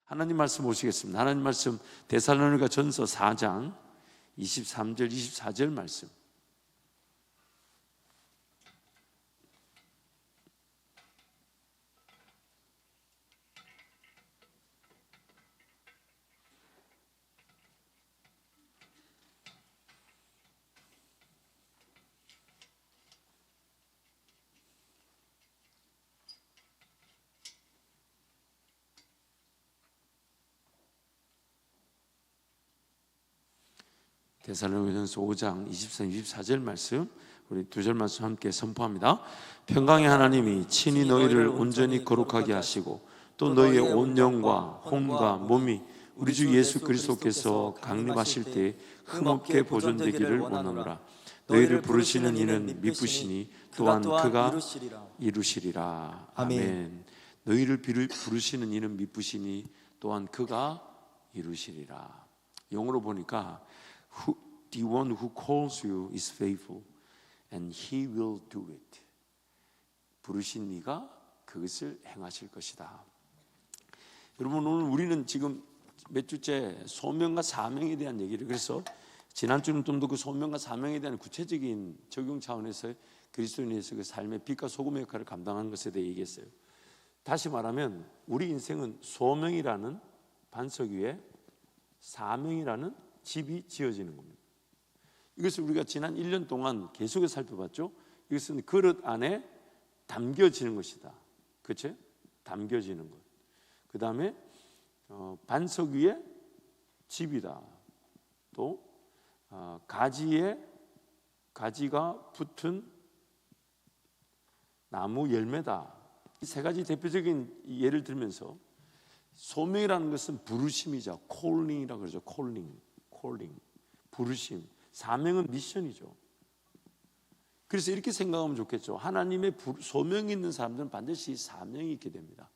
하나님 말씀 보시겠습니다. 하나님 말씀 데살로니가 전서 4장 23절 24절 말씀. 데살로니가전서 5장 23, 24절 말씀, 우리 두 절 말씀 함께 선포합니다. 평강의 하나님이 친히 너희를 온전히 거룩하게 하시고 또 너희의 온 영과 혼과 몸이 우리 주 예수 그리스도께서 강림하실 때 흠없게 보존되기를 원하노라. 너희를 부르시는 이는 미쁘시니 또한 그가 이루시리라. 아멘. 너희를 부르시는 이는 미쁘시니 또한 그가 이루시리라. 영어로 보니까 The one who calls you is faithful and he will do it. 부르신 이가 그것을 행하실 것이다. 여러분, 오늘 우리는 지금 몇 주째 소명과 사명에 대한 얘기를, 그래서 지난주는 좀 더 그 소명과 사명에 대한 구체적인 적용 차원에서 그리스도인에서 그 삶의 빛과 소금의 역할을 감당하는 것에 대해 얘기했어요. 다시 말하면 우리 인생은 소명이라는 반석 위에 사명이라는 집이 지어지는 겁니다. 이것을 우리가 지난 1년 동안 계속해서 살펴봤죠. 이것은 그릇 안에 담겨지는 것이다. 그렇죠? 담겨지는 것. 그 다음에 반석 위에 집이다. 또 가지에 가지가 붙은 나무 열매다. 이 세 가지 대표적인 예를 들면서 소명이라는 것은 부르심이죠. 콜링이라고 그러죠. 콜링, 부르심. 사명은 미션이죠. 그래서 이렇게 생각하면 좋겠죠. 하나님의 소명이 있는 사람들은 반드시 사명이 있게 됩니다.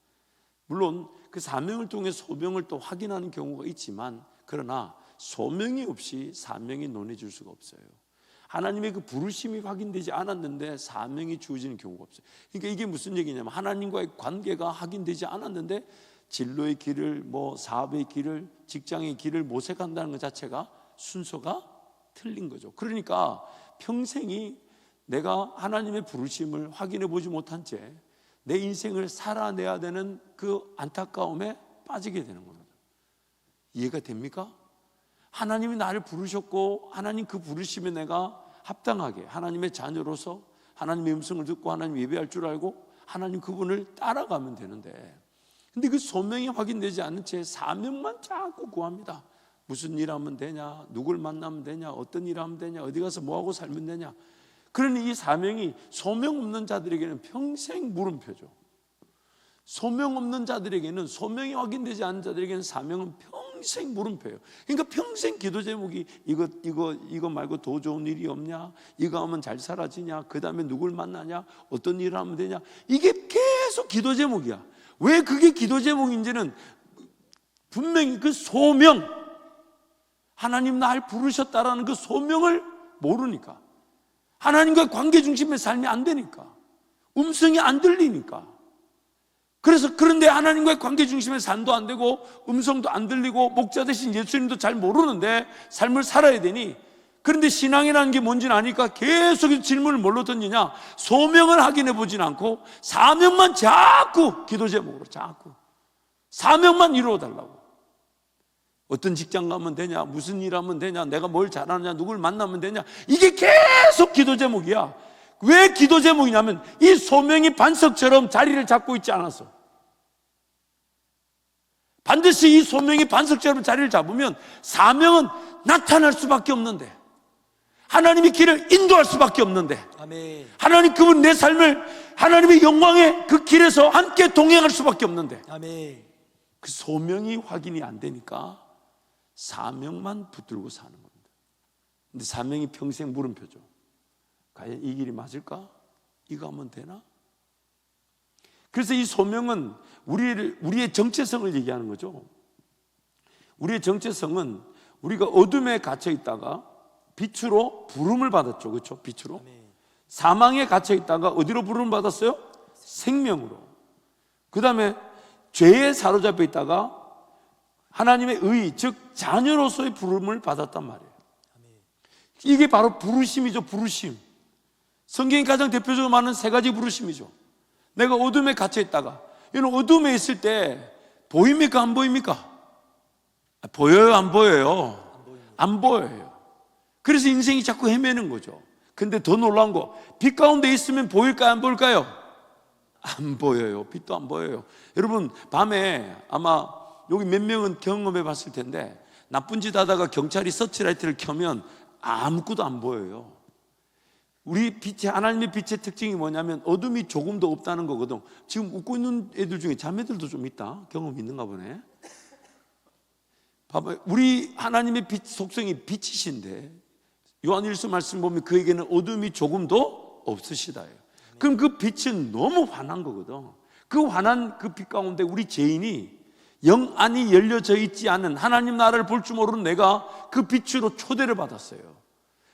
물론 그 사명을 통해 소명을 또 확인하는 경우가 있지만, 그러나 소명이 없이 사명이 논해질 수가 없어요. 하나님의 그 부르심이 확인되지 않았는데 사명이 주어지는 경우가 없어요. 그러니까 이게 무슨 얘기냐면, 하나님과의 관계가 확인되지 않았는데 진로의 길을, 사업의 길을, 직장의 길을 모색한다는 것 자체가 순서가 틀린 거죠. 그러니까 평생이 내가 하나님의 부르심을 확인해 보지 못한 채 내 인생을 살아내야 되는 그 안타까움에 빠지게 되는 겁니다. 이해가 됩니까? 하나님이 나를 부르셨고, 하나님 그 부르심에 내가 합당하게 하나님의 자녀로서 하나님의 음성을 듣고 하나님 예배할 줄 알고 하나님 그분을 따라가면 되는데, 근데 그 소명이 확인되지 않는 채 사명만 자꾸 구합니다. 무슨 일 하면 되냐, 누굴 만나면 되냐, 어떤 일 하면 되냐, 어디 가서 뭐하고 살면 되냐. 그러니 이 사명이 소명 없는 자들에게는 평생 물음표죠. 소명 없는 자들에게는, 소명이 확인되지 않은 자들에게는 사명은 평생 물음표예요. 그러니까 평생 기도 제목이 이거 말고 더 좋은 일이 없냐, 이거 하면 잘 사라지냐, 그 다음에 누굴 만나냐, 어떤 일을 하면 되냐, 이게 계속 기도 제목이야. 왜 그게 기도 제목인지는 분명히 그 소명, 하나님 날 부르셨다라는 그 소명을 모르니까, 하나님과 관계 중심의 삶이 안 되니까, 음성이 안 들리니까. 그래서 그런데 하나님과의 관계 중심의 삶도 안 되고 음성도 안 들리고 목자 되신 예수님도 잘 모르는데 삶을 살아야 되니, 그런데 신앙이라는 게 뭔지는 아니까 계속 질문을 뭘로 던지냐, 소명을 확인해 보진 않고 사명만 자꾸 기도 제목으로 자꾸 사명만 이루어 달라고. 어떤 직장 가면 되냐, 무슨 일 하면 되냐, 내가 뭘 잘하느냐, 누굴 만나면 되냐, 이게 계속 기도 제목이야. 왜 기도 제목이냐면 이 소명이 반석처럼 자리를 잡고 있지 않아서. 반드시 이 소명이 반석처럼 자리를 잡으면 사명은 나타날 수밖에 없는데, 하나님의 길을 인도할 수밖에 없는데, 아멘. 하나님 그분 내 삶을 하나님의 영광의 그 길에서 함께 동행할 수밖에 없는데, 아멘. 그 소명이 확인이 안 되니까 사명만 붙들고 사는 겁니다. 근데 사명이 평생 물음표죠. 과연 이 길이 맞을까? 이거 하면 되나? 그래서 이 소명은 우리의 정체성을 얘기하는 거죠. 우리의 정체성은 우리가 어둠에 갇혀 있다가 빛으로 부름을 받았죠. 그렇죠? 빛으로. 사망에 갇혀 있다가 어디로 부름을 받았어요? 생명으로. 그 다음에 죄에 사로잡혀 있다가 하나님의 의, 즉 자녀로서의 부름을 받았단 말이에요. 이게 바로 부르심이죠. 부르심. 성경이 가장 대표적으로 말하는 세 가지 부르심이죠. 내가 어둠에 갇혀 있다가, 이런 어둠에 있을 때 보입니까? 안 보입니까? 보여요? 안 보여요? 안 보여요. 그래서 인생이 자꾸 헤매는 거죠. 근데 더 놀라운 거, 빛 가운데 있으면 보일까요? 안 보일까요? 안 보여요. 빛도 안 보여요. 여러분, 밤에 아마 여기 몇 명은 경험해 봤을 텐데, 나쁜 짓 하다가 경찰이 서치라이트를 켜면 아무것도 안 보여요. 우리 빛의, 하나님의 빛의 특징이 뭐냐면 어둠이 조금도 없다는 거거든. 지금 웃고 있는 애들 중에 자매들도 좀 있다. 경험 있는가 보네. 봐봐요. 우리 하나님의 빛 속성이 빛이신데, 요한일서 말씀 보면 그에게는 어둠이 조금도 없으시다예요. 그럼 그 빛은 너무 환한 거거든. 그 환한 그 빛 가운데 우리 죄인이 영 안이 열려져 있지 않은, 하나님 나라를 볼 줄 모르는 내가 그 빛으로 초대를 받았어요.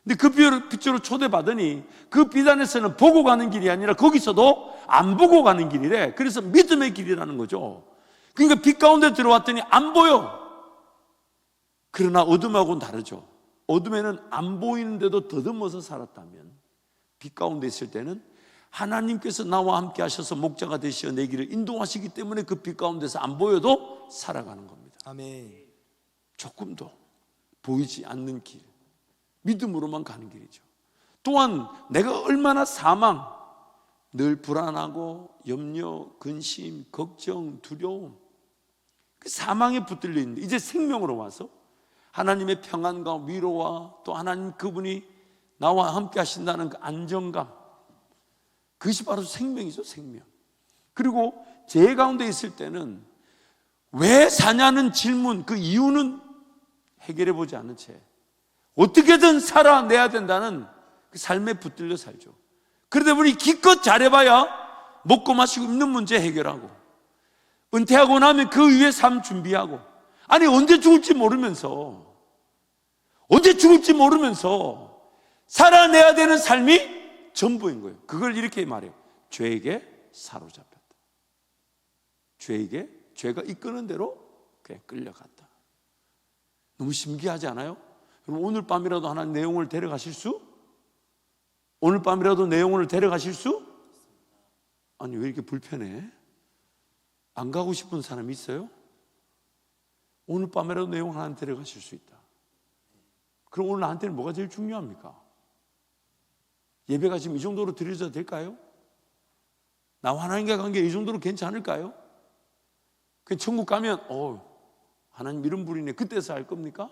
근데 그 빛으로 초대받으니 그 빛 안에서는 보고 가는 길이 아니라 거기서도 안 보고 가는 길이래. 그래서 믿음의 길이라는 거죠. 그러니까 빛 가운데 들어왔더니 안 보여. 그러나 어둠하고는 다르죠. 어둠에는 안 보이는데도 더듬어서 살았다면, 빛 가운데 있을 때는 하나님께서 나와 함께 하셔서 목자가 되시어 내 길을 인도하시기 때문에 그 빛 가운데서 안 보여도 살아가는 겁니다. 아멘. 조금도 보이지 않는 길, 믿음으로만 가는 길이죠. 또한 내가 얼마나 사망, 늘 불안하고 염려, 근심, 걱정, 두려움, 그 사망에 붙들려 있는데 이제 생명으로 와서 하나님의 평안과 위로와 또 하나님 그분이 나와 함께 하신다는 그 안정감, 그것이 바로 생명이죠. 생명. 그리고 죄 가운데 있을 때는 왜 사냐는 질문, 그 이유는 해결해 보지 않은 채 어떻게든 살아내야 된다는 그 삶에 붙들려 살죠. 그러다 보니 기껏 잘해봐야 먹고 마시고 입는 문제 해결하고, 은퇴하고 나면 그 위에 삶 준비하고, 아니 언제 죽을지 모르면서 살아내야 되는 삶이 전부인 거예요. 그걸 이렇게 말해요. 죄에게 사로잡혔다. 죄가 이끄는 대로 그냥 끌려갔다. 너무 신기하지 않아요? 그럼 오늘 밤이라도 하나님 내용을 데려가실 수? 오늘 밤이라도 내용을 데려가실 수? 아니 왜 이렇게 불편해? 안 가고 싶은 사람 있어요? 오늘 밤이라도 내용 하나님 데려가실 수 있다. 그럼 오늘 나한테는 뭐가 제일 중요합니까? 예배가 지금 이 정도로 드려져도 될까요? 나와 하나님과 관계 이 정도로 괜찮을까요? 그 천국 가면 하나님 이런 분이네, 그때서 알 겁니까?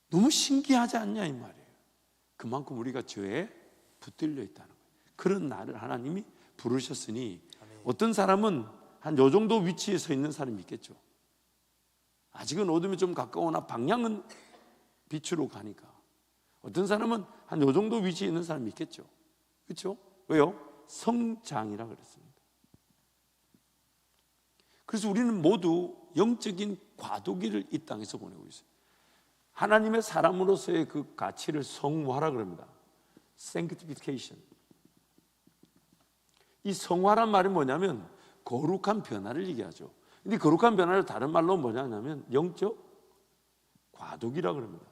너무 신기하지 않냐 이 말이에요. 그만큼 우리가 죄에 붙들려 있다는 거예요. 그런 나를 하나님이 부르셨으니, 어떤 사람은 한 요 정도 위치에 서 있는 사람이 있겠죠. 아직은 어둠에 좀 가까우나 방향은 빛으로 가니까. 어떤 사람은 한 요 정도 위치에 있는 사람이 있겠죠. 그렇죠? 왜요? 성장이라 그랬습니다. 그래서 우리는 모두 영적인 과도기를 이 땅에서 보내고 있어요. 하나님의 사람으로서의 그 가치를 성화라 그럽니다. Sanctification. 이 성화란 말이 뭐냐면 거룩한 변화를 얘기하죠. 근데 거룩한 변화를 다른 말로 뭐냐면 영적 과도기라 그럽니다.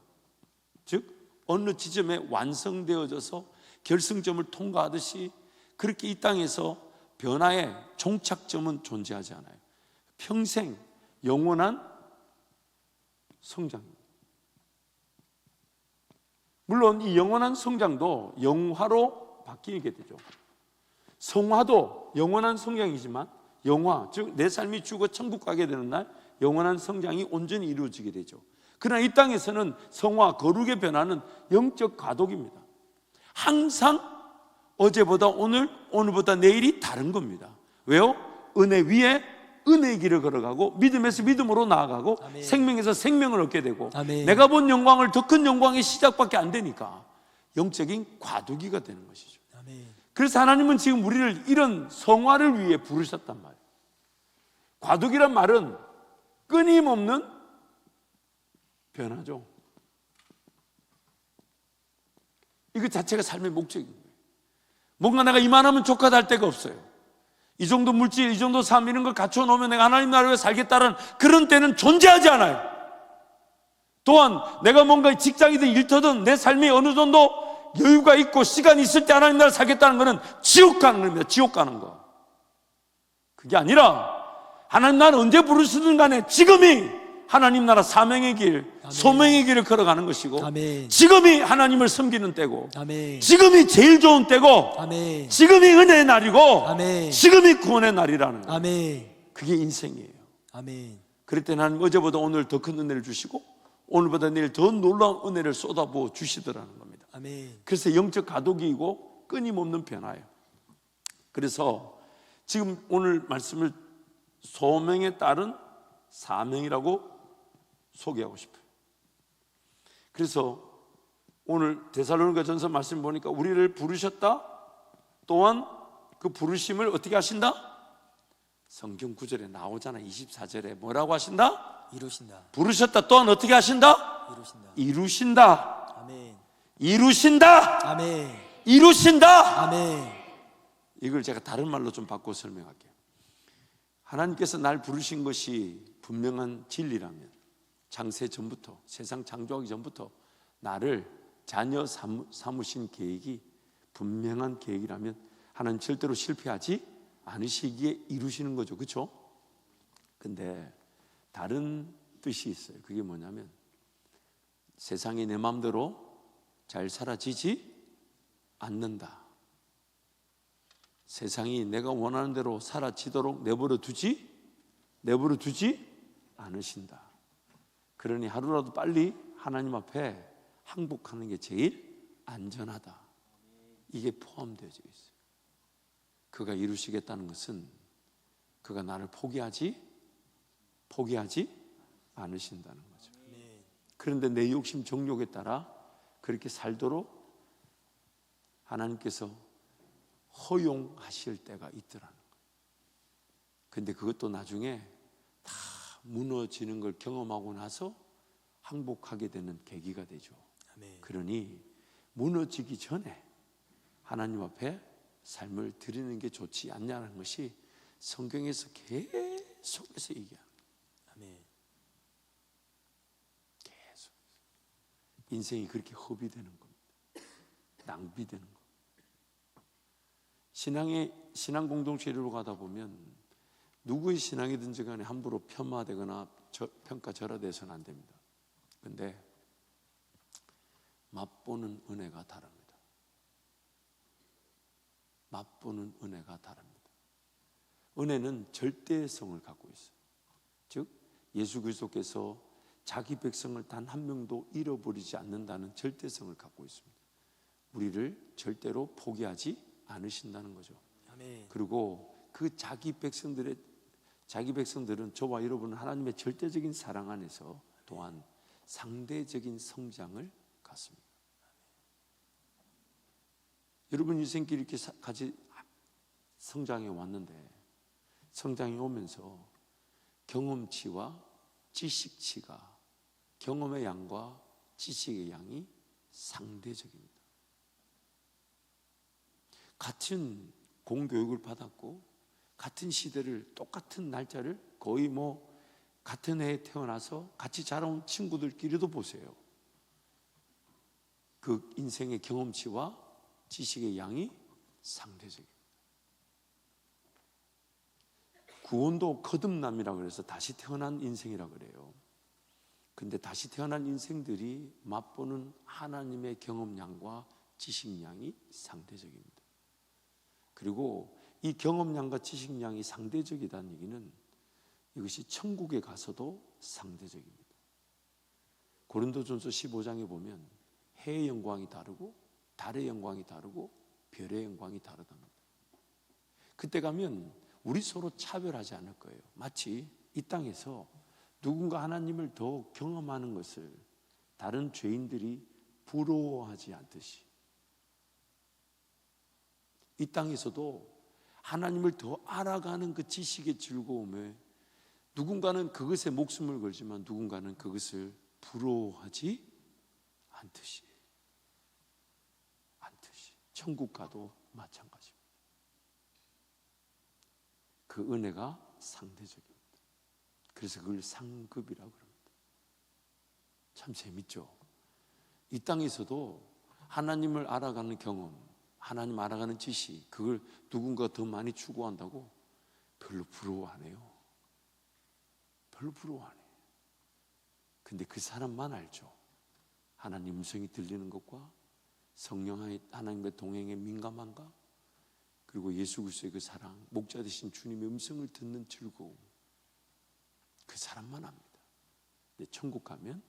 즉 어느 지점에 완성되어져서 결승점을 통과하듯이 그렇게 이 땅에서 변화의 종착점은 존재하지 않아요. 평생 영원한 성장입니다. 물론 이 영원한 성장도 영화로 바뀌게 되죠. 성화도 영원한 성장이지만 영화, 즉 내 삶이 죽어 천국 가게 되는 날 영원한 성장이 온전히 이루어지게 되죠. 그러나 이 땅에서는 성화, 거룩의 변화는 영적 과도기입니다. 항상 어제보다 오늘, 오늘보다 내일이 다른 겁니다. 왜요? 은혜 위에 은혜의 길을 걸어가고, 믿음에서 믿음으로 나아가고, 아멘. 생명에서 생명을 얻게 되고, 아멘. 내가 본 영광을 더 큰 영광의 시작밖에 안 되니까 영적인 과도기가 되는 것이죠. 아멘. 그래서 하나님은 지금 우리를 이런 성화를 위해 부르셨단 말이에요. 과도기란 말은 끊임없는 변화죠. 이거 자체가 삶의 목적인 거예요. 뭔가 내가 이만하면 족하다 할 데가 없어요. 이 정도 물질, 이 정도 삶 이런 걸 갖춰 놓으면 내가 하나님 나라에 살겠다는 그런 때는 존재하지 않아요. 또한 내가 뭔가 직장이든 일터든 내 삶이 어느 정도 여유가 있고 시간이 있을 때 하나님 나라를 살겠다는 것은 지옥 가는 겁니다. 지옥 가는 거. 그게 아니라 하나님 나라를 언제 부르시든 간에 지금이 하나님 나라 사명의 길, 아멘. 소명의 길을 걸어가는 것이고, 아멘. 지금이 하나님을 섬기는 때고, 아멘. 지금이 제일 좋은 때고, 아멘. 지금이 은혜의 날이고, 아멘. 지금이 구원의 날이라는 거예요. 아멘. 그게 인생이에요. 아멘. 그럴 때 하나님 어제보다 오늘 더 큰 은혜를 주시고 오늘보다 내일 더 놀라운 은혜를 쏟아부어 주시더라는 겁니다. 아멘. 그래서 영적 가독이고 끊임없는 변화예요. 그래서 지금 오늘 말씀을 소명에 따른 사명이라고 소개하고 싶어요. 그래서 오늘 데살로니가 전서 말씀 보니까 우리를 부르셨다, 또한 그 부르심을 어떻게 하신다? 성경 구절에 나오잖아. 24절에 뭐라고 하신다? 이루신다. 부르셨다, 또한 어떻게 하신다? 이루신다. 이루신다. 아멘. 이루신다. 아멘. 이루신다. 아멘. 이걸 제가 다른 말로 좀 바꿔 설명할게요. 하나님께서 날 부르신 것이 분명한 진리라면, 창세 전부터, 세상 창조하기 전부터 나를 자녀 삼으신 계획이 분명한 계획이라면 하나님 절대로 실패하지 않으시기에 이루시는 거죠. 그렇죠? 근데 다른 뜻이 있어요. 그게 뭐냐면 세상이 내 마음대로 잘 살아지지 않는다. 세상이 내가 원하는 대로 살아지도록 내버려 두지 않으신다. 그러니 하루라도 빨리 하나님 앞에 항복하는 게 제일 안전하다. 이게 포함되어져 있어요. 그가 이루시겠다는 것은 그가 나를 포기하지 않으신다는 거죠. 그런데 내 욕심 정욕에 따라 그렇게 살도록 하나님께서 허용하실 때가 있더라는 거예요. 그런데 그것도 나중에 다 무너지는 걸 경험하고 나서 항복하게 되는 계기가 되죠. 아멘. 그러니 무너지기 전에 하나님 앞에 삶을 드리는 게 좋지 않냐는 것이 성경에서 계속해서 얘기합니다. 아멘. 계속 인생이 그렇게 허비되는 겁니다. 낭비되는 겁니다. 신앙 공동체로 가다 보면 누구의 신앙이든지 간에 함부로 폄하되거나 평가절하돼서는 안 됩니다. 그런데 맛보는 은혜가 다릅니다. 맛보는 은혜가 다릅니다. 은혜는 절대성을 갖고 있어요. 즉 예수 그리스도께서 자기 백성을 단 한 명도 잃어버리지 않는다는 절대성을 갖고 있습니다. 우리를 절대로 포기하지 않으신다는 거죠. 아멘. 그리고 그 자기 백성들은 저와 여러분은 하나님의 절대적인 사랑 안에서 또한 상대적인 성장을 갖습니다. 여러분 인생길 이렇게 같이 성장해 왔는데 성장해 오면서 경험치와 지식치가, 경험의 양과 지식의 양이 상대적입니다. 같은 공교육을 받았고 같은 시대를, 똑같은 날짜를 거의 같은 해에 태어나서 같이 자라온 친구들끼리도 보세요. 그 인생의 경험치와 지식의 양이 상대적입니다. 구원도 거듭남이라고 그래서 다시 태어난 인생이라고 그래요. 근데 다시 태어난 인생들이 맛보는 하나님의 경험량과 지식량이 상대적입니다. 그리고 이 경험량과 지식량이 상대적이라는 얘기는 이것이 천국에 가서도 상대적입니다. 고린도전서 15장에 보면 해의 영광이 다르고 달의 영광이 다르고 별의 영광이 다르답니다. 그때 가면 우리 서로 차별하지 않을 거예요. 마치 이 땅에서 누군가 하나님을 더 경험하는 것을 다른 죄인들이 부러워하지 않듯이 이 땅에서도 하나님을 더 알아가는 그 지식의 즐거움에 누군가는 그것에 목숨을 걸지만 누군가는 그것을 부러워하지 않듯이 천국 가도 마찬가지입니다. 그 은혜가 상대적입니다. 그래서 그걸 상급이라고 합니다. 참 재밌죠. 이 땅에서도 하나님을 알아가는 경험, 하나님 알아가는 지식, 그걸 누군가 더 많이 추구한다고 별로 부러워 안 해요. 별로 부러워 안 해요. 근데 그 사람만 알죠. 하나님 음성이 들리는 것과 성령 하나님의 동행에 민감한가, 그리고 예수 그리스도의 그 사랑, 목자 되신 주님의 음성을 듣는 즐거움, 그 사람만 압니다. 근데 천국 가면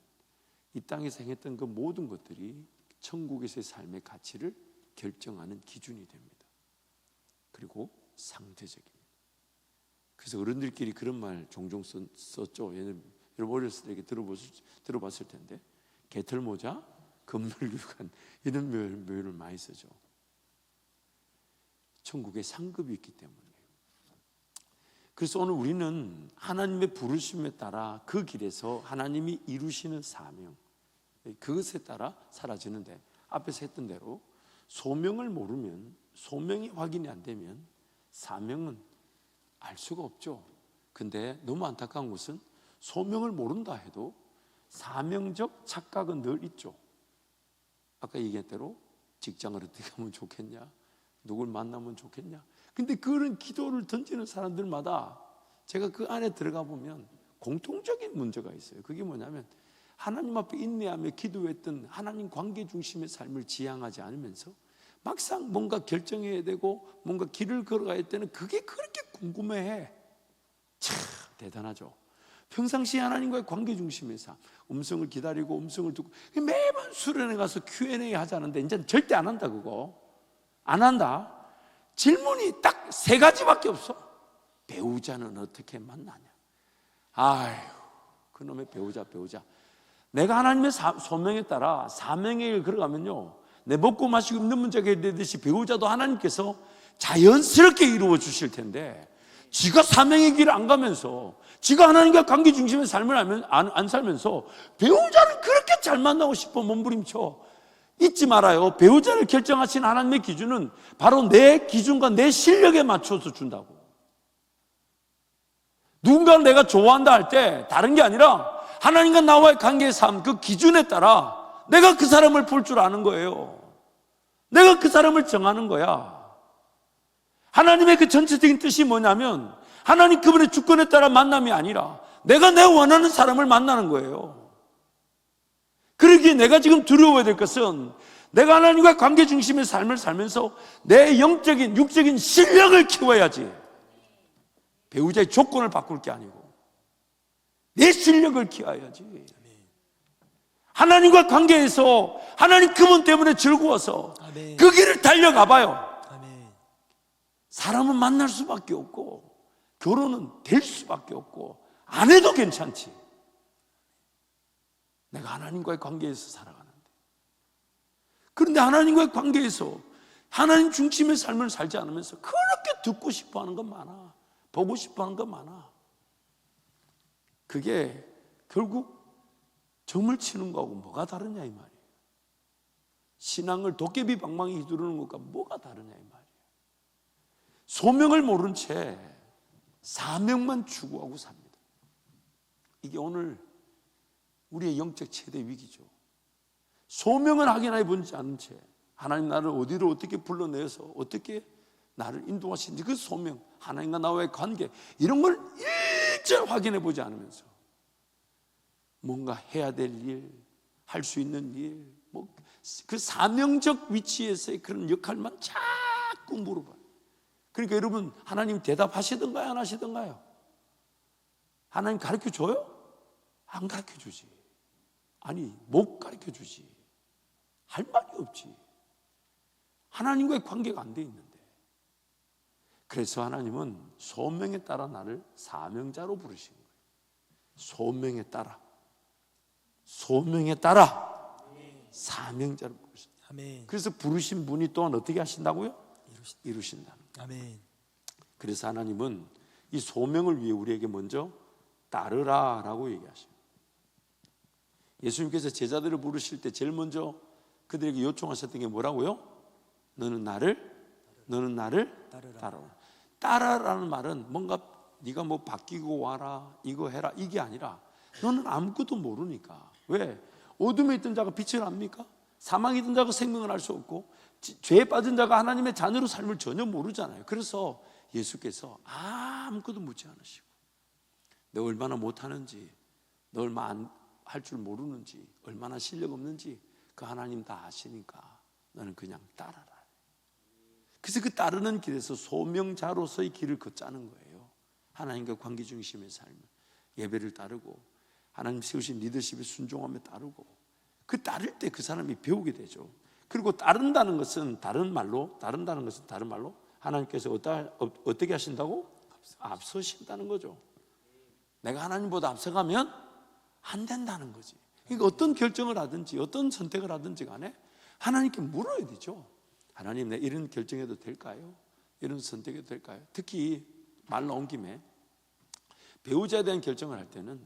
이 땅에서 행했던 그 모든 것들이 천국에서의 삶의 가치를 결정하는 기준이 됩니다. 그리고 상대적입니다. 그래서 어른들끼리 그런 말 종종 썼죠. 여러분 어렸을 때 이렇게 들어봤을 텐데, 개털모자, 금물류관, 이런 묘를 많이 쓰죠. 천국에 상급이 있기 때문이에요. 그래서 오늘 우리는 하나님의 부르심에 따라 그 길에서 하나님이 이루시는 사명, 그것에 따라 사라지는데, 앞에서 했던 대로 소명을 모르면, 소명이 확인이 안 되면 사명은 알 수가 없죠. 근데 너무 안타까운 것은 소명을 모른다 해도 사명적 착각은 늘 있죠. 아까 얘기한 대로 직장을 어떻게 하면 좋겠냐, 누굴 만나면 좋겠냐. 근데 그런 기도를 던지는 사람들마다 제가 그 안에 들어가 보면 공통적인 문제가 있어요. 그게 뭐냐면 하나님 앞에 인내하며 기도했던 하나님 관계 중심의 삶을 지향하지 않으면서 막상 뭔가 결정해야 되고 뭔가 길을 걸어가야 할 때는 그게 그렇게 궁금해해. 참 대단하죠. 평상시에 하나님과의 관계 중심의 삶, 음성을 기다리고 음성을 듣고 매번 수련회 가서 Q&A 하자는데 이제는 절대 안 한다. 그거 안 한다. 질문이 딱 3가지밖에 없어. 배우자는 어떻게 만나냐. 아휴, 그놈의 배우자. 내가 하나님의 소명에 따라 사명의 길 걸어가면요, 내 먹고 마시고 입는 문제가 되듯이 배우자도 하나님께서 자연스럽게 이루어 주실 텐데, 지가 사명의 길을 안 가면서, 지가 하나님과 관계 중심의 삶을 안 살면서 배우자를 그렇게 잘 만나고 싶어 몸부림쳐. 잊지 말아요. 배우자를 결정하신 하나님의 기준은 바로 내 기준과 내 실력에 맞춰서 준다고. 누군가를 내가 좋아한다 할 때 다른 게 아니라 하나님과 나와의 관계의 삶, 그 기준에 따라 내가 그 사람을 볼 줄 아는 거예요. 내가 그 사람을 정하는 거야. 하나님의 그 전체적인 뜻이 뭐냐면 하나님 그분의 주권에 따라 만남이 아니라 내가 내 원하는 사람을 만나는 거예요. 그러기에 내가 지금 두려워야 될 것은 내가 하나님과 관계 중심의 삶을 살면서 내 영적인 육적인 실력을 키워야지, 배우자의 조건을 바꿀 게 아니고 내 실력을 키워야지. 하나님과 관계에서 하나님 그분 때문에 즐거워서 그 길을 달려가 봐요. 사람은 만날 수밖에 없고 결혼은 될 수밖에 없고 안 해도 괜찮지. 내가 하나님과의 관계에서 살아가는데, 그런데 하나님과의 관계에서 하나님 중심의 삶을 살지 않으면서 그렇게 듣고 싶어 하는 건 많아, 보고 싶어 하는 건 많아. 그게 결국 점을 치는 거하고 뭐가 다르냐 이 말이에요. 신앙을 도깨비 방망이 휘두르는 것과 뭐가 다르냐 이 말이에요. 소명을 모른 채 사명만 추구하고 삽니다. 이게 오늘 우리의 영적 최대 위기죠. 소명을 확인해 보지 않은 채 하나님 나를 어디로 어떻게 불러내서 어떻게 나를 인도하시는지, 그 소명, 하나님과 나와의 관계, 이런 걸 일절 확인해 보지 않으면서 뭔가 해야 될 일, 할 수 있는 일, 그 사명적 위치에서의 그런 역할만 자꾸 물어봐요. 그러니까 여러분, 하나님 대답하시던가요, 안 하시던가요? 하나님 가르쳐 줘요? 안 가르쳐 주지. 아니, 못 가르쳐 주지. 할 말이 없지. 하나님과의 관계가 안 돼 있는데. 그래서 하나님은 소명에 따라 나를 사명자로 부르신 거예요. 소명에 따라 사명자로 부르신 거예요. 그래서 부르신 분이 또한 어떻게 하신다고요? 이루신다는 거예요. 아멘. 그래서 하나님은 이 소명을 위해 우리에게 먼저 따르라라고 얘기하십니다. 예수님께서 제자들을 부르실 때 제일 먼저 그들에게 요청하셨던 게 뭐라고요? 너는 나를 따르라. 따라라는 말은 뭔가 네가 뭐 바뀌고 와라, 이거 해라, 이게 아니라 너는 아무것도 모르니까. 왜? 어둠에 있던 자가 빛을 압니까? 사망에 있던 자가 생명을 알 수 없고 죄에 빠진 자가 하나님의 자녀로 삶을 전혀 모르잖아요. 그래서 예수께서 아무것도 묻지 않으시고 너 얼마나 못하는지, 너 얼마나 할 줄 모르는지, 얼마나 실력 없는지 그 하나님 다 아시니까 너는 그냥 따라라. 그래서 그 따르는 길에서 소명자로서의 길을 걷자는 거예요. 하나님과 관계 중심의 삶을, 예배를 따르고 하나님 세우신 리더십에 순종하며 따르고, 그 따를 때 그 사람이 배우게 되죠. 그리고 따른다는 것은 다른 말로 하나님께서 어떻게 하신다고? 앞서신다는 거죠. 내가 하나님보다 앞서가면 안 된다는 거지. 그러니까 어떤 결정을 하든지 어떤 선택을 하든지 간에 하나님께 물어야 되죠. 하나님, 내 이런 결정해도 될까요? 이런 선택해도 될까요? 특히 말 나온 김에 배우자에 대한 결정을 할 때는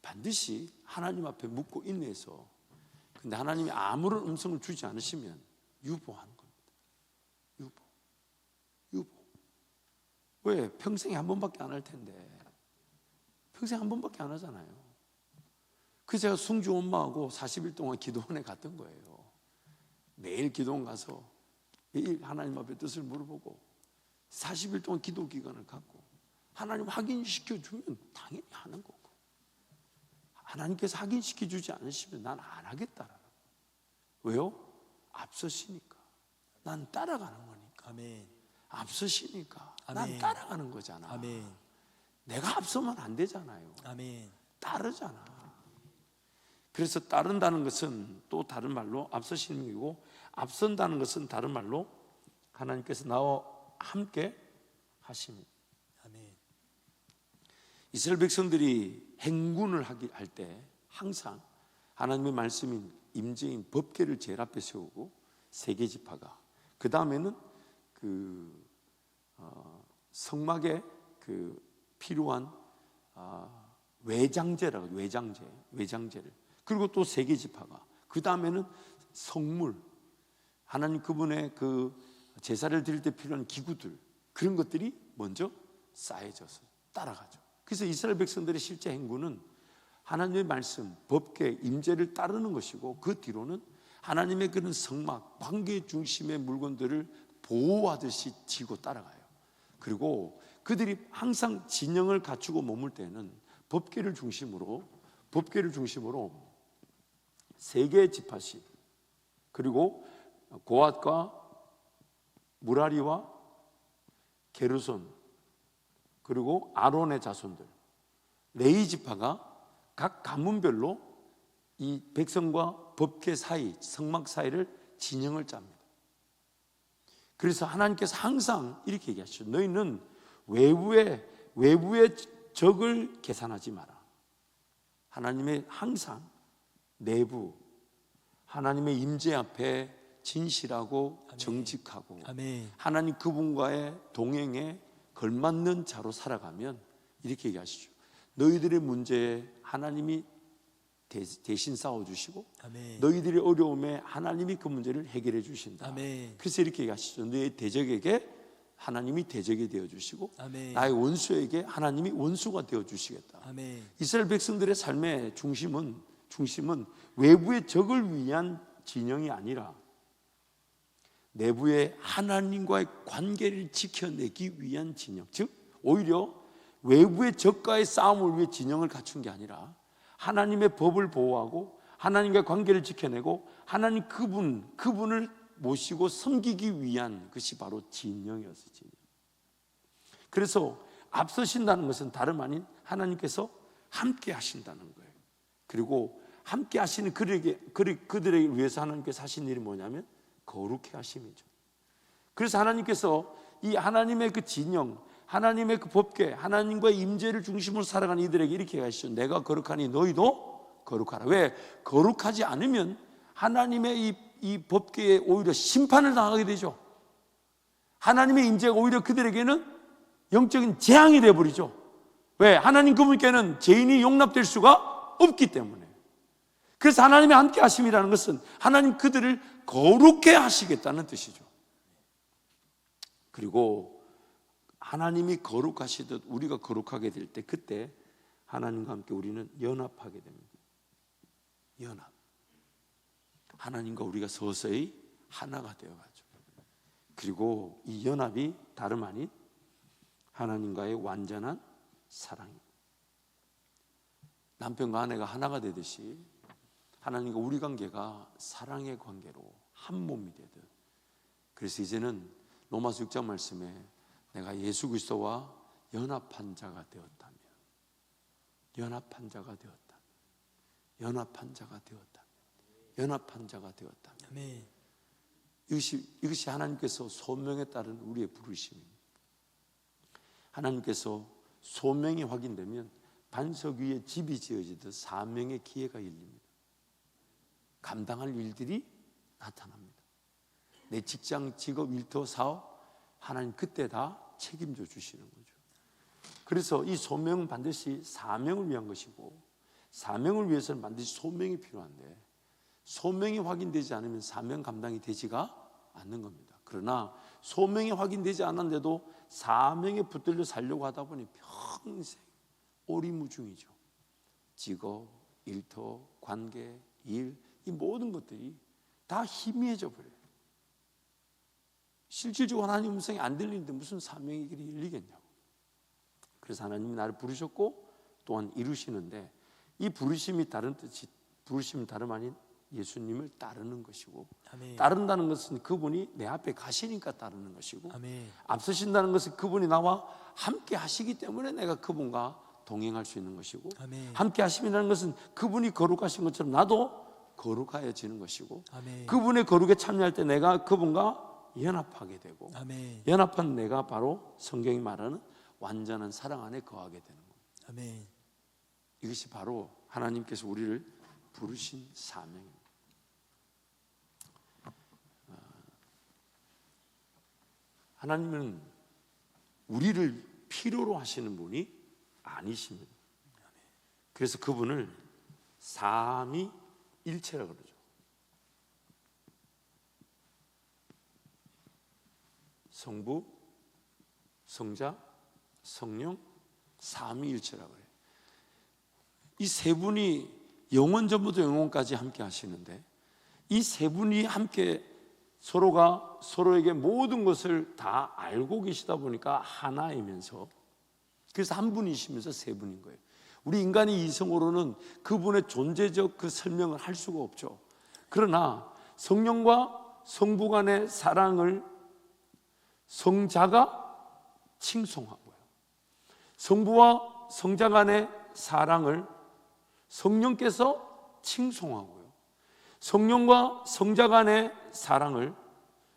반드시 하나님 앞에 묻고 인내해서, 근데 하나님이 아무런 음성을 주지 않으시면 유보하는 겁니다. 유보. 왜? 평생에 한 번밖에 안 할 텐데. 평생 한 번밖에 안 하잖아요. 그래서 제가 승주 엄마하고 40일 동안 기도원에 갔던 거예요. 매일 기도원 가서 매일 하나님 앞에 뜻을 물어보고 40일 동안 기도 기간을 갖고 하나님 확인시켜주면 당연히 하는 거고, 하나님께서 확인시켜주지 않으시면 난 안 하겠다라는 거예요. 왜요? 앞서시니까. 난 따라가는 거니까. 아멘. 앞서시니까. 아멘. 난 따라가는 거잖아. 아멘. 내가 앞서면 안 되잖아요. 아멘. 따르잖아. 그래서 따른다는 것은 또 다른 말로 앞서시는 것이고, 앞선다는 것은 다른 말로 하나님께서 나와 함께 하십니다. 아멘. 이스라엘 백성들이 행군을 할 때 항상 하나님의 말씀인 임재인 법궤를 제일 앞에 세우고 세계 지파가, 그 다음에는 성막에 필요한 외장제라고, 외장제를, 그리고 또 세계 지파가, 그 다음에는 성물, 하나님 그분의 그 제사를 드릴 때 필요한 기구들, 그런 것들이 먼저 쌓여져서 따라가죠. 그래서 이스라엘 백성들의 실제 행군은 하나님의 말씀, 법궤, 임재를 따르는 것이고, 그 뒤로는 하나님의 그런 성막, 관계 중심의 물건들을 보호하듯이 지고 따라가요. 그리고 그들이 항상 진영을 갖추고 머물 때는 법궤를 중심으로 세 개의 지파씩, 그리고 고앗과 무라리와 게르손, 그리고 아론의 자손들, 레위 지파가 각 가문별로 이 백성과 법궤 사이, 성막 사이를 진영을 짭니다. 그래서 하나님께서 항상 이렇게 얘기하시죠. 너희는 외부의 적을 계산하지 마라. 하나님의 항상 내부, 하나님의 임재 앞에 진실하고 아멘. 정직하고 아멘. 하나님 그분과의 동행에 걸맞는 자로 살아가면 이렇게 얘기하시죠. 너희들의 문제에 하나님이 대신 싸워주시고, 아멘. 너희들의 어려움에 하나님이 그 문제를 해결해 주신다. 아멘. 그래서 이렇게 얘기하시죠. 너희 대적에게 하나님이 대적이 되어주시고, 아멘. 나의 원수에게 하나님이 원수가 되어주시겠다. 아멘. 이스라엘 백성들의 삶의 중심은 외부의 적을 위한 진영이 아니라 내부의 하나님과의 관계를 지켜내기 위한 진영, 즉 오히려 외부의 적과의 싸움을 위해 진영을 갖춘 게 아니라 하나님의 법을 보호하고 하나님과의 관계를 지켜내고 하나님 그분을 모시고 섬기기 위한 것이 바로 진영이었어요. 진영. 그래서 앞서신다는 것은 다름 아닌 하나님께서 함께 하신다는 거예요. 그리고 함께 하시는 그들에게 위해서 하나님께서 하신 일이 뭐냐면 거룩해 하심이죠. 그래서 하나님께서 이 하나님의 그 진영, 하나님의 그 법궤, 하나님과의 임재를 중심으로 살아가는 이들에게 이렇게 하시죠. 내가 거룩하니 너희도 거룩하라. 왜? 거룩하지 않으면 하나님의 이 법궤에 오히려 심판을 당하게 되죠. 하나님의 임재가 오히려 그들에게는 영적인 재앙이 되어버리죠. 왜? 하나님 그분께는 죄인이 용납될 수가 없기 때문에. 그래서 하나님의 함께 하심이라는 것은 하나님 그들을 거룩해 하시겠다는 뜻이죠. 그리고 하나님이 거룩하시듯 우리가 거룩하게 될 때, 그때 하나님과 함께 우리는 연합하게 됩니다. 연합. 하나님과 우리가 서서히 하나가 되어가죠. 그리고 이 연합이 다름 아닌 하나님과의 완전한 사랑입니다. 남편과 아내가 하나가 되듯이 하나님과 우리 관계가 사랑의 관계로 한 몸이 되듯, 그래서 이제는 로마서 6장 말씀에 내가 예수 그리스도와 연합한 자가 되었다면, 연합한 자가 되었다면, 연합한 자가 되었다면, 연합한 자가 되었다면, 아멘. 이것이 하나님께서 소명에 따른 우리의 부르심입니다. 하나님께서 소명이 확인되면 반석 위에 집이 지어지듯 사명의 기회가 열립니다. 감당할 일들이 나타납니다. 내 직장, 직업, 일터, 사업, 하나님 그때 다 책임져 주시는 거죠. 그래서 이 소명은 반드시 사명을 위한 것이고, 사명을 위해서는 반드시 소명이 필요한데, 소명이 확인되지 않으면 사명 감당이 되지가 않는 겁니다. 그러나 소명이 확인되지 않았는데도 사명에 붙들려 살려고 하다 보니 평생 오리무중이죠. 직업, 일터, 관계, 일, 이 모든 것들이 다 희미해져 버려요. 실질적으로 하나님 음성이 안 들리는데 무슨 사명의 길이 열리겠냐고. 그래서 하나님이 나를 부르셨고 또한 이루시는데, 이 부르심이 다른 뜻이, 부르심은 다름 아닌 예수님을 따르는 것이고, 아멘. 따른다는 것은 그분이 내 앞에 가시니까 따르는 것이고, 아멘. 앞서신다는 것은 그분이 나와 함께 하시기 때문에 내가 그분과 동행할 수 있는 것이고, 아멘. 함께 하심이라는 것은 그분이 거룩하신 것처럼 나도 거룩하여지는 것이고, 아멘. 그분의 거룩에 참여할 때 내가 그분과 연합하게 되고, 아멘. 연합한 내가 바로 성경이 말하는 완전한 사랑 안에 거하게 되는 겁니다. 아멘. 이것이 바로 하나님께서 우리를 부르신 사명입니다. 하나님은 우리를 필요로 하시는 분이 아니십니다. 그래서 그분을 삼위일체라고 그러죠. 성부, 성자, 성령, 삼위일체라고 해요. 이 세 분이 영원 전부터 영원까지 함께 하시는데, 이 세 분이 함께 서로가 서로에게 모든 것을 다 알고 계시다 보니까 하나이면서, 그래서 한 분이시면서 세 분인 거예요. 우리 인간의 이성으로는 그분의 존재적 그 설명을 할 수가 없죠. 그러나 성령과 성부 간의 사랑을 성자가 칭송하고요, 성부와 성자 간의 사랑을 성령께서 칭송하고요, 성령과 성자 간의 사랑을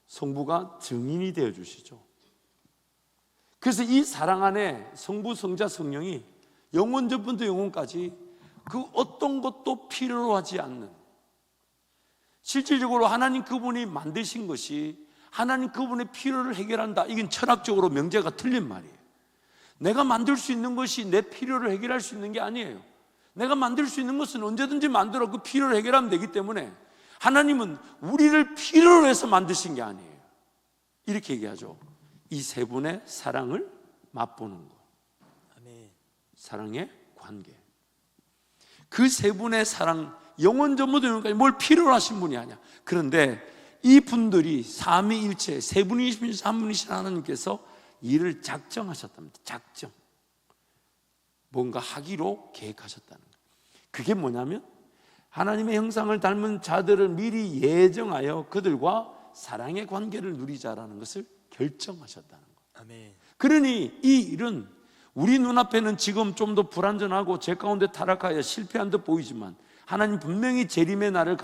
성부가 증인이 되어 주시죠. 그래서 이 사랑 안에 성부, 성자, 성령이 영원 전부터 영원까지 그 어떤 것도 필요로 하지 않는, 실질적으로 하나님 그분이 만드신 것이 하나님 그분의 필요를 해결한다, 이건 철학적으로 명제가 틀린 말이에요. 내가 만들 수 있는 것이 내 필요를 해결할 수 있는 게 아니에요. 내가 만들 수 있는 것은 언제든지 만들어 그 필요를 해결하면 되기 때문에, 하나님은 우리를 필요로 해서 만드신 게 아니에요. 이렇게 얘기하죠. 이 세 분의 사랑을 맛보는 것, 아멘. 사랑의 관계. 그 세 분의 사랑, 영원 전부터 영원까지 뭘 필요로 하신 분이 아니야. 그런데 이 분들이 삼위일체, 세 분이신 한 분이신 하나님께서 일을 작정하셨답니다. 작정, 뭔가 하기로 계획하셨다는 거예요. 그게 뭐냐면 하나님의 형상을 닮은 자들을 미리 예정하여 그들과 사랑의 관계를 누리자라는 것을 결정하셨다는 거예요. 아멘. 그러니 이 일은 우리 눈앞에는 지금 좀 더 불완전하고 제 가운데 타락하여 실패한 듯 보이지만, 하나님 분명히 재림의 날을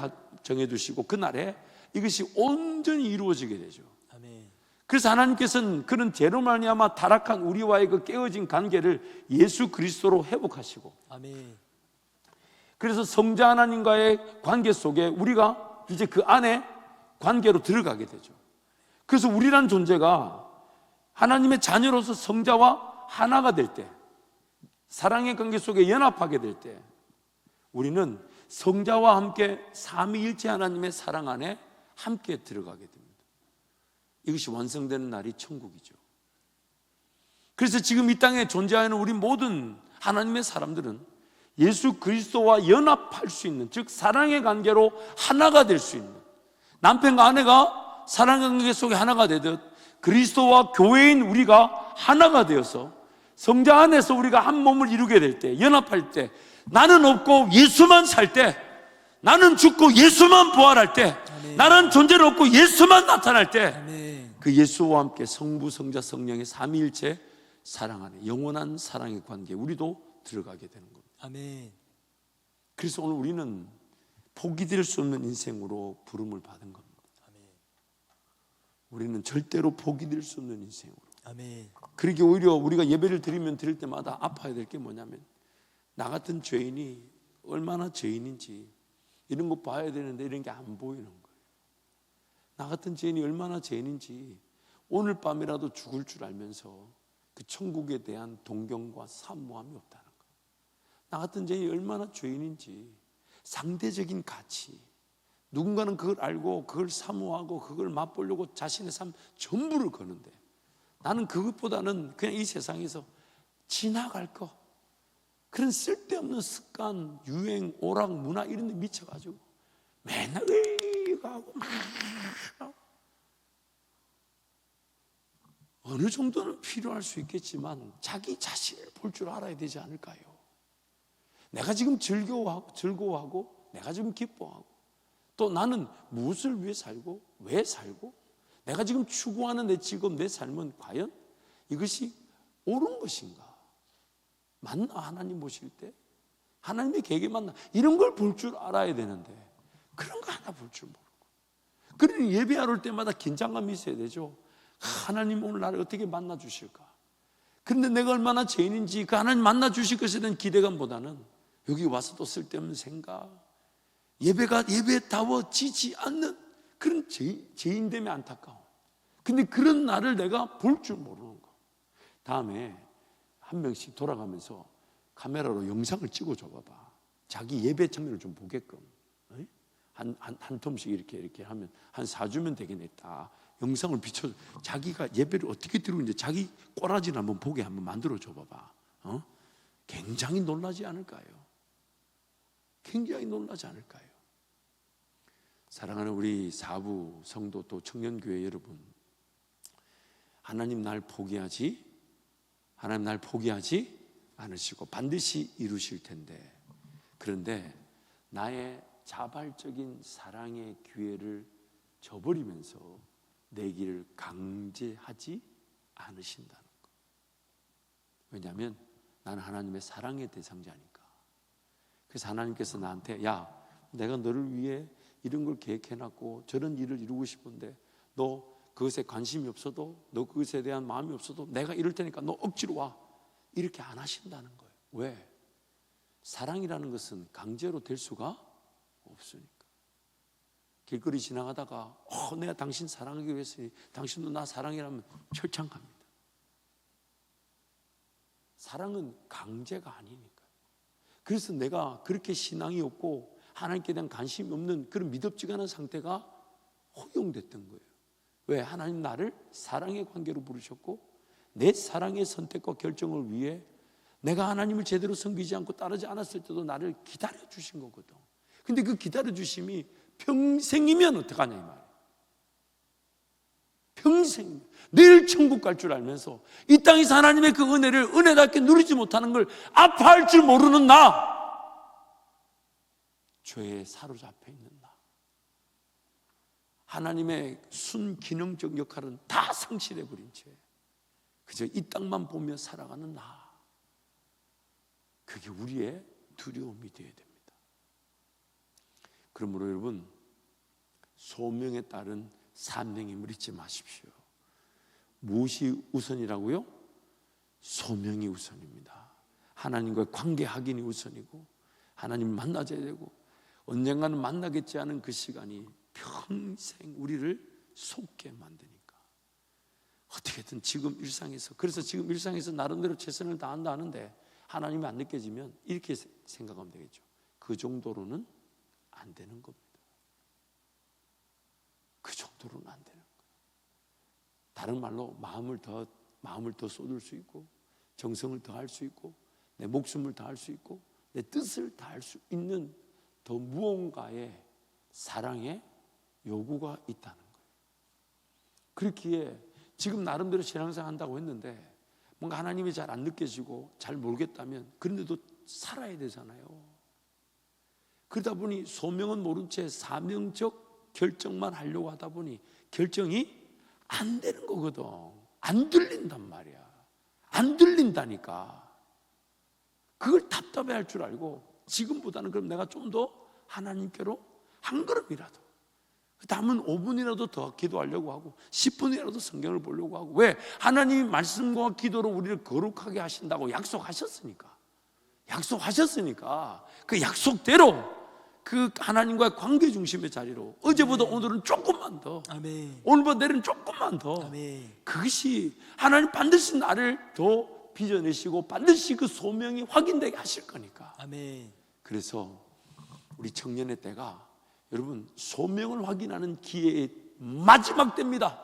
정해두시고 그 날에 이것이 온전히 이루어지게 되죠. 아멘. 그래서 하나님께서는 그런 죄로 말미암아 타락한 우리와의 그 깨어진 관계를 예수 그리스도로 회복하시고, 아멘. 그래서 성자 하나님과의 관계 속에 우리가 이제 그 안에 관계로 들어가게 되죠. 그래서 우리란 존재가 하나님의 자녀로서 성자와 하나가 될 때, 사랑의 관계 속에 연합하게 될 때, 우리는 성자와 함께 삼위일체 하나님의 사랑 안에 함께 들어가게 됩니다. 이것이 완성되는 날이 천국이죠. 그래서 지금 이 땅에 존재하는 우리 모든 하나님의 사람들은 예수 그리스도와 연합할 수 있는, 즉 사랑의 관계로 하나가 될 수 있는, 남편과 아내가 사랑의 관계 속에 하나가 되듯 그리스도와 교회인 우리가 하나가 되어서 성자 안에서 우리가 한 몸을 이루게 될 때, 연합할 때, 나는 없고 예수만 살 때, 나는 죽고 예수만 부활할 때, 아멘. 나는 존재는 없고 예수만 나타날 때, 아멘. 그 예수와 함께 성부, 성자, 성령의 삼위일체 사랑 안에 영원한 사랑의 관계에 우리도 들어가게 되는 겁니다. 아멘. 그래서 오늘 우리는 포기될 수 없는 인생으로 부름을 받은 겁니다. 아멘. 우리는 절대로 포기될 수 없는 인생으로. 아멘. 그러게 오히려 우리가 예배를 드릴 때마다 아파야 될 게 뭐냐면, 나 같은 죄인이 얼마나 죄인인지 이런 거 봐야 되는데 이런 게 안 보이는 거예요. 나 같은 죄인이 얼마나 죄인인지 오늘 밤이라도 죽을 줄 알면서 그 천국에 대한 동경과 사모함이 없다는 거예요. 나 같은 죄인이 얼마나 죄인인지 상대적인 가치, 누군가는 그걸 알고 그걸 사모하고 그걸 맛보려고 자신의 삶 전부를 거는데, 나는 그것보다는 그냥 이 세상에서 지나갈 거, 그런 쓸데없는 습관, 유행, 오락, 문화 이런 데 미쳐가지고 맨날 이거 하고 막 어느 정도는 필요할 수 있겠지만 자기 자신을 볼 줄 알아야 되지 않을까요? 내가 지금 즐거워하고 내가 지금 기뻐하고, 또 나는 무엇을 위해 살고 왜 살고, 내가 지금 추구하는 내 직업, 내 삶은 과연 이것이 옳은 것인가? 맞나? 하나님 보실 때 하나님의 계획에 맞나? 이런 걸 볼 줄 알아야 되는데 그런 거 하나 볼 줄 모르고, 그러니 예배하러 올 때마다 긴장감이 있어야 되죠. 하나님 오늘 나를 어떻게 만나 주실까? 그런데 내가 얼마나 죄인인지 그 하나님 만나 주실 것에 대한 기대감보다는 여기 와서 또 쓸데없는 생각, 예배가 예배다워지지 않는 그런 죄인됨의 안타까움. 근데 그런 나를 내가 볼 줄 모르는 거. 다음에 한 명씩 돌아가면서 카메라로 영상을 찍어줘 봐봐. 자기 예배 장면을 좀 보게끔. 한 텀씩 이렇게 하면 한 4주면 되겠다. 영상을 비춰, 자기가 예배를 어떻게 드리는지 자기 꼬라지를 한번 보게 한번 만들어 줘 봐봐. 굉장히 놀라지 않을까요? 굉장히 놀라지 않을까요? 사랑하는 우리 사부 성도 또 청년교회 여러분, 하나님 날 포기하지 않으시고 반드시 이루실 텐데, 그런데 나의 자발적인 사랑의 기회를 저버리면서 내 길을 강제하지 않으신다는 것. 왜냐하면 나는 하나님의 사랑의 대상자니까. 그래서 하나님께서 나한테, 야, 내가 너를 위해 이런 걸 계획해놨고 저런 일을 이루고 싶은데 너 그것에 관심이 없어도, 너 그것에 대한 마음이 없어도 내가 이럴 테니까 너 억지로 와, 이렇게 안 하신다는 거예요. 왜? 사랑이라는 것은 강제로 될 수가 없으니까. 길거리 지나가다가 내가 당신 사랑하기 위해서 당신도 나 사랑이라면 철창 갑니다. 사랑은 강제가 아니니까. 그래서 내가 그렇게 신앙이 없고 하나님께 대한 관심이 없는 그런 미덥지가 않은 상태가 허용됐던 거예요. 왜? 하나님 나를 사랑의 관계로 부르셨고 내 사랑의 선택과 결정을 위해 내가 하나님을 제대로 섬기지 않고 따르지 않았을 때도 나를 기다려 주신 거거든. 근데 그 기다려 주심이 평생이면 어떡하냐 이 말이에요. 평생 내일 천국 갈 줄 알면서 이 땅에서 하나님의 그 은혜를 은혜답게 누리지 못하는 걸 아파할 줄 모르는 나, 죄에 사로잡혀 있는 나, 하나님의 순기능적 역할은 다 상실해버린 채 그저 이 땅만 보며 살아가는 나, 그게 우리의 두려움이 되어야 됩니다. 그러므로 여러분, 소명에 따른 사명임을 잊지 마십시오. 무엇이 우선이라고요? 소명이 우선입니다. 하나님과의 관계 확인이 우선이고, 하나님을 만나줘야 되고, 언젠가는 만나겠지 하는 그 시간이 평생 우리를 속게 만드니까 어떻게든 지금 일상에서, 그래서 지금 일상에서 나름대로 최선을 다한다 하는데 하나님이 안 느껴지면 이렇게 생각하면 되겠죠. 그 정도로는 안 되는 겁니다. 그 정도로는 안 되는 거예요. 다른 말로 마음을 더 마음을 더 쏟을 수 있고, 정성을 더할 수 있고, 내 목숨을 다할 수 있고, 내 뜻을 다할 수 있는 더 무언가의 사랑의 요구가 있다는 거예요. 그렇기에 지금 나름대로 신앙생활 한다고 했는데 뭔가 하나님이 잘 안 느껴지고 잘 모르겠다면 그런데도 살아야 되잖아요. 그러다 보니 소명은 모른 채 사명적 결정만 하려고 하다 보니 결정이 안 되는 거거든. 안 들린단 말이야. 안 들린다니까. 그걸 답답해할 줄 알고 지금보다는 그럼 내가 좀 더 하나님께로 한 걸음이라도, 남은 5분이라도 더 기도하려고 하고 10분이라도 성경을 보려고 하고. 왜? 하나님이 말씀과 기도로 우리를 거룩하게 하신다고 약속하셨으니까. 그 약속대로 그 하나님과의 관계 중심의 자리로 어제보다 오늘은 조금만 더, 아멘. 오늘보다 내일은 조금만 더. 아멘. 그것이 하나님 반드시 나를 더 빚어내시고 반드시 그 소명이 확인되게 하실 거니까. 아멘. 그래서 우리 청년의 때가 여러분 소명을 확인하는 기회의 마지막 때입니다.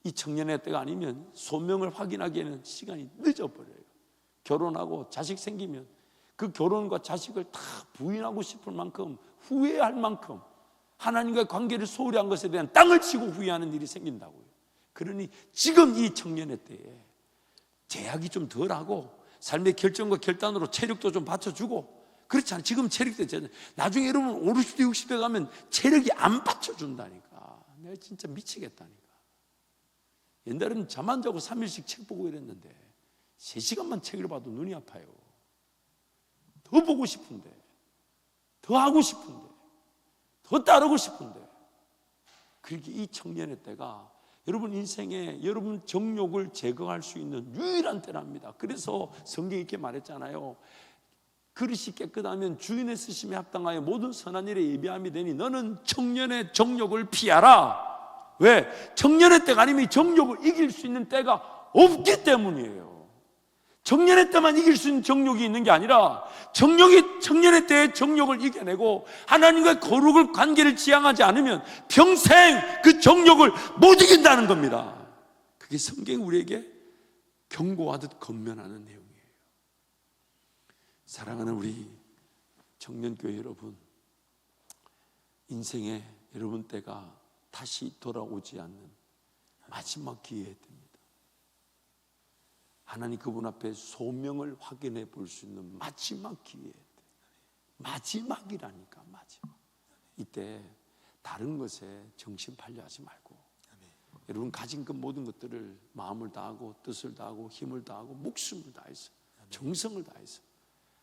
이 청년의 때가 아니면 소명을 확인하기에는 시간이 늦어버려요. 결혼하고 자식 생기면 그 결혼과 자식을 다 부인하고 싶을 만큼, 후회할 만큼 하나님과의 관계를 소홀히 한 것에 대한 땅을 치고 후회하는 일이 생긴다고요. 그러니 지금 이 청년의 때에 제약이 좀 덜하고 삶의 결정과 결단으로 체력도 좀 받쳐주고, 그렇지 않아요? 지금 체력도 있잖아요. 나중에 여러분 50대 60대 가면 체력이 안 받쳐준다니까. 내가 진짜 미치겠다니까. 옛날에는 잠 안 자고 3일씩 책 보고 이랬는데 3시간만 책을 봐도 눈이 아파요. 더 보고 싶은데, 더 하고 싶은데, 더 따르고 싶은데. 그렇게 이 청년의 때가 여러분 인생에 여러분 정욕을 제거할 수 있는 유일한 때랍니다. 그래서 성경이 이렇게 말했잖아요. 그릇이 깨끗하면 주인의 쓰심에 합당하여 모든 선한 일에 예비함이 되니 너는 청년의 정욕을 피하라. 왜? 청년의 때가 아니면 정욕을 이길 수 있는 때가 없기 때문이에요. 청년의 때만 이길 수 있는 정욕이 있는 게 아니라 청년의 때의 정욕을 이겨내고 하나님과 거룩을 관계를 지향하지 않으면 평생 그 정욕을 못 이긴다는 겁니다. 그게 성경이 우리에게 경고하듯 권면하는 내용이에요. 사랑하는 우리 청년교회 여러분, 인생의 여러분 때가 다시 돌아오지 않는 마지막 기회입니다. 하나님 그분 앞에 소명을 확인해 볼 수 있는 마지막 기회. 마지막이라니까, 마지막. 이때 다른 것에 정신 팔려 하지 말고, 여러분 가진 그 모든 것들을 마음을 다하고 뜻을 다하고 힘을 다하고 목숨을 다해서 정성을 다해서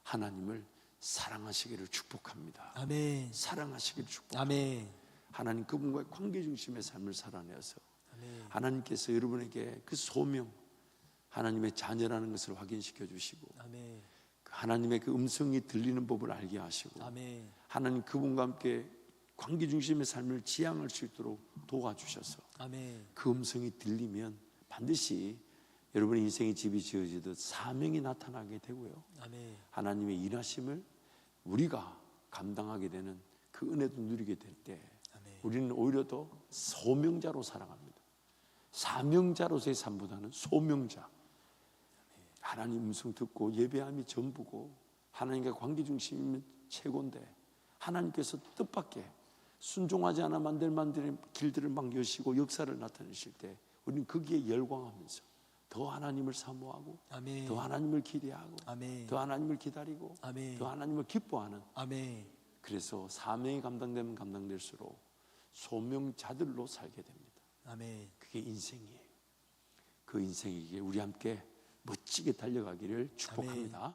하나님을 사랑하시기를 축복합니다. 아멘. 사랑하시기를 축복합니다. 아멘. 하나님 그분과의 관계 중심의 삶을 살아내어서 아멘. 하나님께서 여러분에게 그 소명, 하나님의 자녀라는 것을 확인시켜 주시고, 아멘. 하나님의 그 음성이 들리는 법을 알게 하시고, 아멘. 하나님 그분과 함께 관계 중심의 삶을 지향할 수 있도록 도와주셔서 아멘. 그 음성이 들리면 반드시 여러분의 인생의 집이 지어지듯 사명이 나타나게 되고요. 아멘. 하나님의 일하심을 우리가 감당하게 되는 그 은혜도 누리게 될 때 우리는 오히려 더 소명자로 살아갑니다. 사명자로서의 삶보다는 소명자. 하나님 음성 듣고 예배함이 전부고 하나님과 관계 중심이면 최고인데 하나님께서 뜻밖의 순종하지 않아 만들 길들을 막 여시고 역사를 나타내실 때 우리는 거기에 열광하면서 더 하나님을 사모하고, 아멘. 더 하나님을 기대하고, 아멘. 더 하나님을 기다리고, 아멘. 더 하나님을 기뻐하는. 아멘. 그래서 사명이 감당되면 감당될수록 소명자들로 살게 됩니다. 아멘. 그게 인생이에요. 그 인생에게 우리 함께 멋지게 달려가기를 축복합니다.